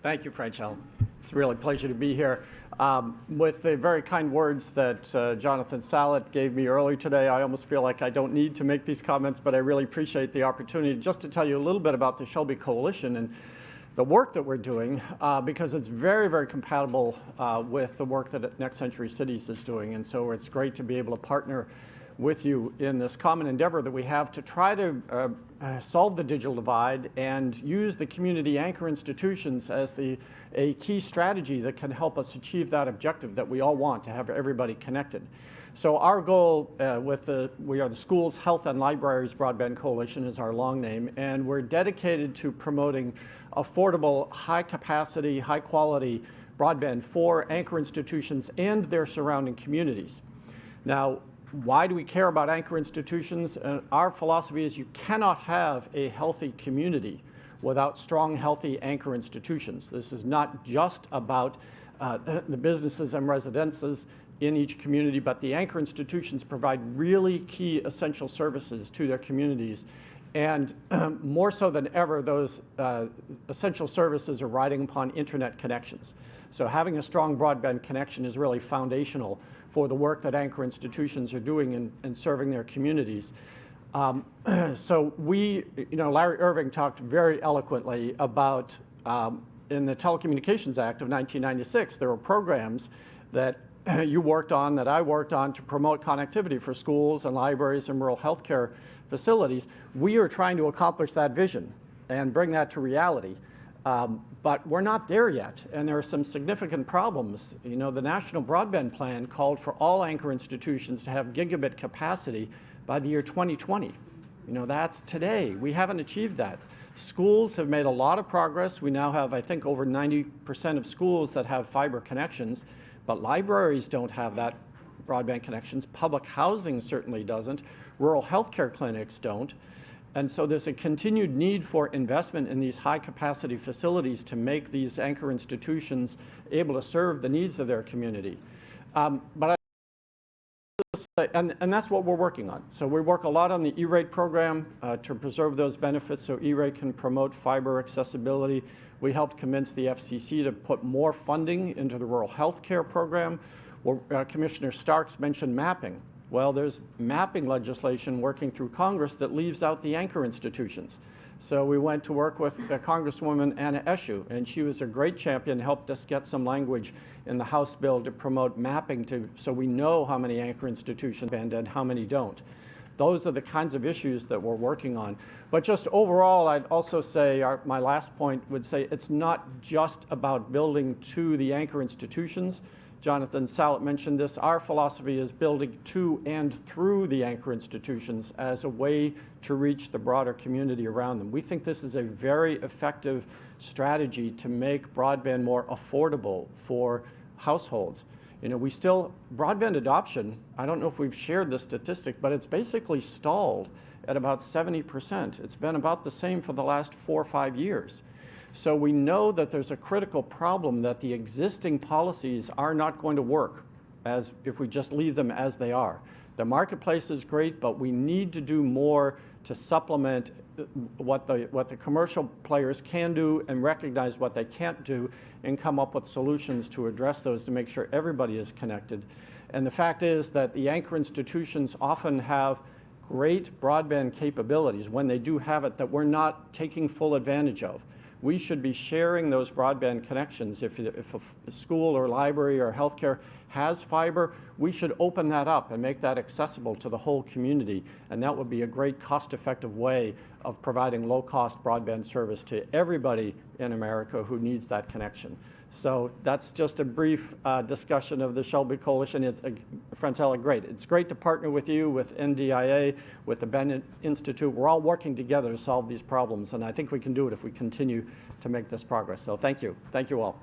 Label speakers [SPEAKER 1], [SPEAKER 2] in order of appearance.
[SPEAKER 1] Thank you, Franchel. It's really a pleasure to be here. With the very kind words that Jonathan Sallet gave me earlier today, I almost feel like I don't need to make these comments, but I really appreciate the opportunity just to tell you a little bit about the Shelby Coalition and the work that we're doing, because it's very, very compatible with the work that Next Century Cities is doing. And so it's great to be able to partner with you in this common endeavor that we have to try to solve the digital divide and use the community anchor institutions as a key strategy that can help us achieve that objective that we all want, to have everybody connected. So our goal we are the Schools, Health, and Libraries Broadband Coalition is our long name, and we're dedicated to promoting affordable, high-capacity, high-quality broadband for anchor institutions and their surrounding communities. Now, why do we care about anchor institutions? Our philosophy is you cannot have a healthy community without strong, healthy anchor institutions. This is not just about the businesses and residences in each community, but the anchor institutions provide really key essential services to their communities. And more so than ever, those essential services are riding upon internet connections. So having a strong broadband connection is really foundational for the work that anchor institutions are doing in serving their communities. So Larry Irving talked very eloquently about, in the Telecommunications Act of 1996, there were programs that you worked on, that I worked on, to promote connectivity for schools and libraries and rural healthcare facilities. We are trying to accomplish that vision and bring that to reality. But we're not there yet, and there are some significant problems. The National Broadband Plan called for all anchor institutions to have gigabit capacity by the year 2020. That's today. We haven't achieved that. Schools have made a lot of progress. We now have, I think, over 90% of schools that have fiber connections, but libraries don't have that broadband connections. Public housing certainly doesn't. Rural healthcare clinics don't. And so there's a continued need for investment in these high-capacity facilities to make these anchor institutions able to serve the needs of their community. And that's what we're working on. So we work a lot on the E-rate program to preserve those benefits so E-rate can promote fiber accessibility. We helped convince the FCC to put more funding into the rural health care program. Commissioner Starks mentioned mapping. Well, there's mapping legislation working through Congress that leaves out the anchor institutions. So we went to work with Congresswoman Anna Eshoo, and she was a great champion, helped us get some language in the House bill to promote mapping so we know how many anchor institutions and how many don't. Those are the kinds of issues that we're working on. But just overall, I'd also say, my last point would say, it's not just about building to the anchor institutions. Jonathan Sallet mentioned this. Our philosophy is building to and through the anchor institutions as a way to reach the broader community around them. We think this is a very effective strategy to make broadband more affordable for households. Broadband adoption, I don't know if we've shared this statistic, but it's basically stalled at about 70%. It's been about the same for the last 4 or 5 years. So we know that there's a critical problem, that the existing policies are not going to work if we just leave them as they are. The marketplace is great, but we need to do more to supplement what the commercial players can do and recognize what they can't do and come up with solutions to address those to make sure everybody is connected. And the fact is that the anchor institutions often have great broadband capabilities when they do have it that we're not taking full advantage of. We should be sharing those broadband connections. If a school or library or healthcare has fiber, we should open that up and make that accessible to the whole community. And that would be a great cost-effective way of providing low-cost broadband service to everybody in America who needs that connection. So that's just a brief discussion of the Shelby Coalition. It's, Francella, great. It's great to partner with you, with NDIA, with the Bennett Institute. We're all working together to solve these problems, and I think we can do it if we continue to make this progress. So thank you. Thank you all.